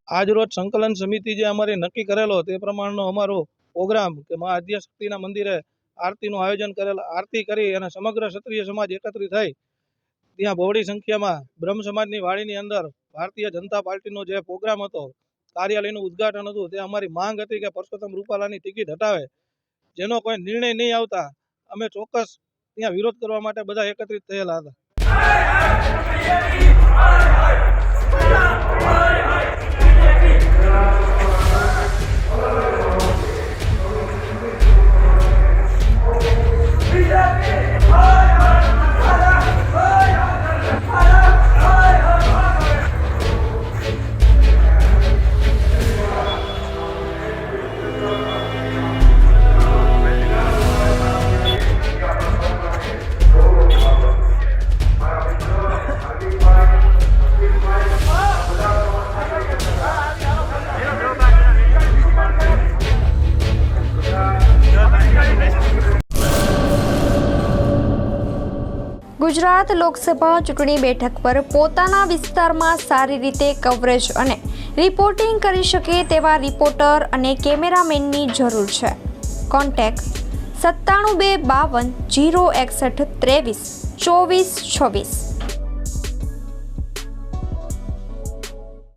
આજરોજ સંકલન સમિતિ જે અમારી નક્કી કરેલો તે પ્રમાણનો અમારો પ્રોગ્રામ કે મા આદ્યશક્તિના મંદિરે આરતીનું આયોજન કરેલ, આરતી કરી અને સમગ્ર ક્ષત્રિય સમાજ એકત્રિત થઈ ત્યાં બહોળી સંખ્યામાં બ્રહ્મ સમાજની વાડીની અંદર ભારતીય જનતા પાર્ટીનો જે પ્રોગ્રામ હતો, કાર્યાલયનું ઉદ્ઘાટન હતું, તે અમારી માંગ હતી કે પરસોત્તમ રૂપાલાની ટિકિટ હટાવે. જેનો કોઈ નિર્ણય નહીં આવતા અમે ચોક્કસ ત્યાં વિરોધ કરવા માટે બધા એકત્રિત થયેલા હતા. ગુજરાત લોકસભા ચૂંટણી બેઠક પર પોતાના વિસ્તારમાં સારી રીતે કવરેજ અને રિપોર્ટિંગ કરી શકે તેવા રિપોર્ટર અને કેમેરામેનની જરૂર છે. કોન્ટેક્ટ 97 252 061 23 24 26.